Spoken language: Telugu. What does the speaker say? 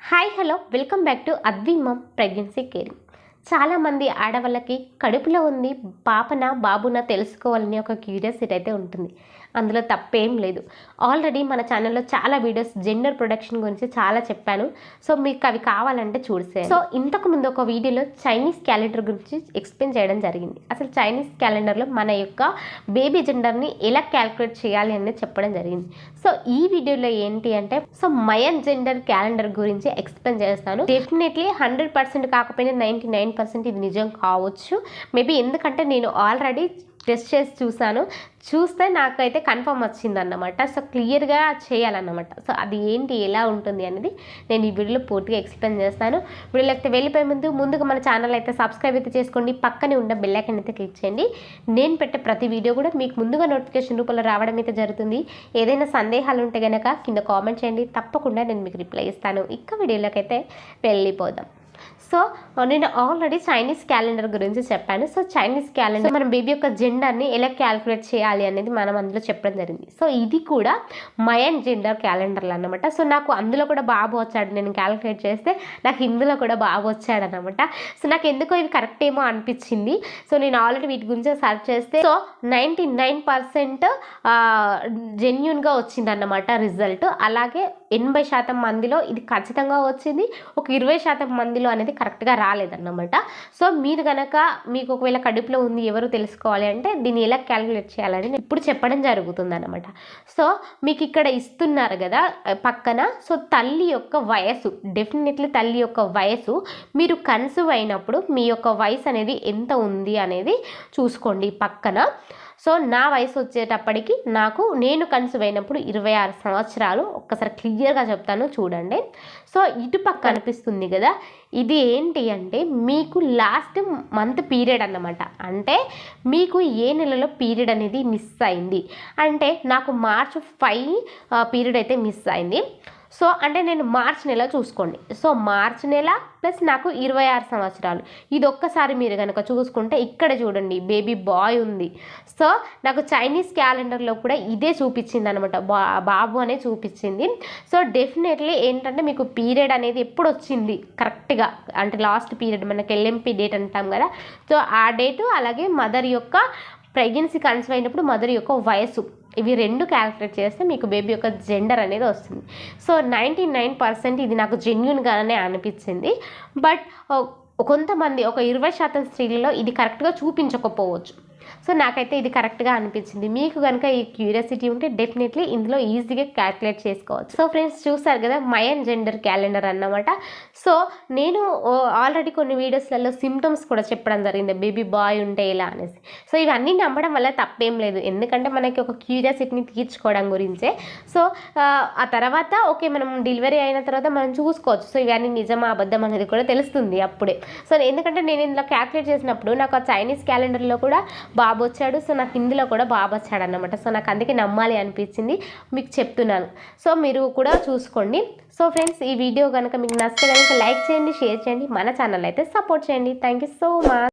Hi hello welcome back to Advi mum pregnancy caring. చాలామంది ఆడవాళ్ళకి కడుపులో ఉంది పాపన బాబున తెలుసుకోవాలని ఒక క్యూరియాసిటీ అయితే ఉంటుంది. అందులో తప్పేం లేదు. ఆల్రెడీ మన ఛానల్లో చాలా వీడియోస్ జెండర్ ప్రొడక్షన్ గురించి చాలా చెప్పాను. సో మీకు అవి కావాలంటే చూసేయండి. సో ఇంతకుముందు ఒక వీడియోలో చైనీస్ క్యాలెండర్ గురించి ఎక్స్ప్లెయిన్ చేయడం జరిగింది. అసలు చైనీస్ క్యాలెండర్లో మన యొక్క బేబీ జెండర్ని ఎలా క్యాలిక్యులేట్ చేయాలి అనేది చెప్పడం జరిగింది. సో ఈ వీడియోలో ఏంటి అంటే మయన్ జెండర్ క్యాలెండర్ గురించి ఎక్స్ప్లెయిన్ చేస్తాను. డెఫినెట్లీ 100% కాకపోయినా 99% ఇది నిజం కావచ్చు. మేబీ ఎందుకంటే నేను ఆల్రెడీ టెస్ట్ చేసి చూస్తే నాకైతే కన్ఫర్మ్ వచ్చిందన్నమాట. సో క్లియర్గా చేయాలన్నమాట. సో అది ఏంటి ఎలా ఉంటుంది అనేది నేను ఈ వీడియోలో పూర్తిగా ఎక్స్ప్లెయిన్ చేస్తాను. వీడియోలోకి వెళ్ళిపోయే ముందుగా మన ఛానల్ అయితే సబ్స్క్రైబ్ అయితే చేసుకోండి. పక్కనే ఉన్న బెల్ ఐకాన్ అయితే క్లిక్ చేయండి. నేను పెట్టే ప్రతి వీడియో కూడా మీకు ముందుగా నోటిఫికేషన్ రూపంలో రావడం అయితే జరుగుతుంది. ఏదైనా సందేహాలు ఉంటే కనుక కింద కామెంట్ చేయండి, తప్పకుండా నేను మీకు రిప్లై ఇస్తాను. ఇక వీడియోలోకి అయితే వెళ్ళిపోదాం. సో నేను ఆల్రెడీ చైనీస్ క్యాలెండర్ గురించి చెప్పాను. సో చైనీస్ క్యాలెండర్ మన బేబీ యొక్క జెండర్ని ఎలా క్యాలిక్యులేట్ చేయాలి అనేది మనం అందులో చెప్పడం జరిగింది. సో ఇది కూడా మయన్ జెండర్ క్యాలెండర్లు అన్నమాట. సో నాకు అందులో కూడా బాబు వచ్చాడు. నేను క్యాలిక్యులేట్ చేస్తే నాకు ఇందులో కూడా బాబు వచ్చాడు అనమాట. సో నాకు ఎందుకో ఇది కరెక్ట్ ఏమో అనిపించింది. సో నేను ఆల్రెడీ వీటి గురించి సర్చ్ చేస్తే 99% జెన్యున్గా వచ్చింది అన్నమాట రిజల్ట్. అలాగే 80% మందిలో ఇది ఖచ్చితంగా వచ్చింది. ఒక 20% మందిలో అనేది కరెక్ట్గా రాలేదన్నమాట. సో మీరు కనుక మీకు ఒకవేళ కడుపులో ఉంది ఎవరు తెలుసుకోవాలి అంటే దీన్ని ఎలా క్యాలిక్యులేట్ చేయాలని ఇప్పుడు చెప్పడం జరుగుతుంది అన్నమాట. సో మీకు ఇక్కడ ఇస్తున్నారు కదా పక్కన. సో తల్లి యొక్క వయసు, డెఫినెట్లీ తల్లి యొక్క వయసు, మీరు కన్సీవ్ అయినప్పుడు మీ యొక్క వయసు అనేది ఎంత ఉంది అనేది చూసుకోండి పక్కన. సో నా వయసు వచ్చేటప్పటికి నేను కన్సీవ్ అయినప్పుడు 26 సంవత్సరాలు. ఒక్కసారి క్లియర్గా చెప్తాను చూడండి. సో ఇటు పక్క కనిపిస్తుంది కదా, ఇది ఏంటి అంటే మీకు లాస్ట్ మంత్ పీరియడ్ అన్నమాట. అంటే మీకు ఏ నెలలో పీరియడ్ అనేది మిస్ అయింది అంటే నాకు March 5 పీరియడ్ అయితే మిస్ అయింది. సో అంటే నేను మార్చ్ నెల చూసుకోండి. సో మార్చ్ నెల ప్లస్ నాకు 26 సంవత్సరాలు. ఇది ఒక్కసారి మీరు కనుక చూసుకుంటే ఇక్కడ చూడండి బేబీ బాయ్ ఉంది. సో నాకు చైనీస్ క్యాలెండర్లో కూడా ఇదే చూపించింది అనమాట, బాబు అనే చూపించింది. సో డెఫినెట్లీ ఏంటంటే మీకు పీరియడ్ అనేది ఎప్పుడు వచ్చింది కరెక్ట్గా అంటే లాస్ట్ పీరియడ్ మనకి ఎల్ఎంపీ డేట్ అంటాం కదా. సో ఆ డేటు అలాగే మదర్ యొక్క ప్రెగ్నెన్సీ కన్సీవ్ అయినప్పుడు మదర్ యొక్క వయసు, ఇవి రెండు క్యాలిక్యులేట్ చేస్తే మీకు బేబీ యొక్క జెండర్ అనేది వస్తుంది. సో 99% ఇది నాకు జెన్యున్గానే అనిపించింది. బట్ కొంతమంది ఒక 20% స్త్రీలలో ఇది కరెక్ట్గా చూపించకపోవచ్చు. సో నాకైతే ఇది కరెక్ట్గా అనిపించింది. మీకు కనుక ఈ క్యూరియాసిటీ ఉంటే డెఫినెట్లీ ఇందులో ఈజీగా క్యాలిక్యులేట్ చేసుకోవచ్చు. సో ఫ్రెండ్స్ చూస్తారు కదా మయన్ జెండర్ క్యాలెండర్ అన్నమాట. సో నేను ఆల్రెడీ కొన్ని వీడియోస్లలో సిమ్టమ్స్ కూడా చెప్పడం జరిగింది బేబీ బాయ్ ఉంటే ఇలా అనేసి. సో ఇవన్నీ నమ్మడం వల్ల తప్పేం లేదు, ఎందుకంటే మనకి ఒక క్యూరియాసిటీని తీర్చుకోవడం గురించే. సో ఆ తర్వాత ఓకే మనం డెలివరీ అయిన తర్వాత మనం చూసుకోవచ్చు. సో ఇవన్నీ నిజమా అబద్ధం అనేది కూడా తెలుస్తుంది అప్పుడే. సో ఎందుకంటే నేను ఇందులో క్యాలిక్యులేట్ చేసినప్పుడు నాకు ఆ చైనీస్ క్యాలెండర్లో కూడా బాబు వచ్చాడు. సో నాకు ఇందులో కూడా బాబు వచ్చాడు అన్నమాట. సో నాకు అందుకే నమ్మాలి అనిపించింది, మీకు చెప్తున్నాను. సో మీరు కూడా చూసుకోండి. సో ఫ్రెండ్స్ ఈ వీడియో కనుక మీకు నచ్చితే కనుక లైక్ చేయండి, షేర్ చేయండి, మన ఛానల్ అయితే సపోర్ట్ చేయండి. Thank you so much.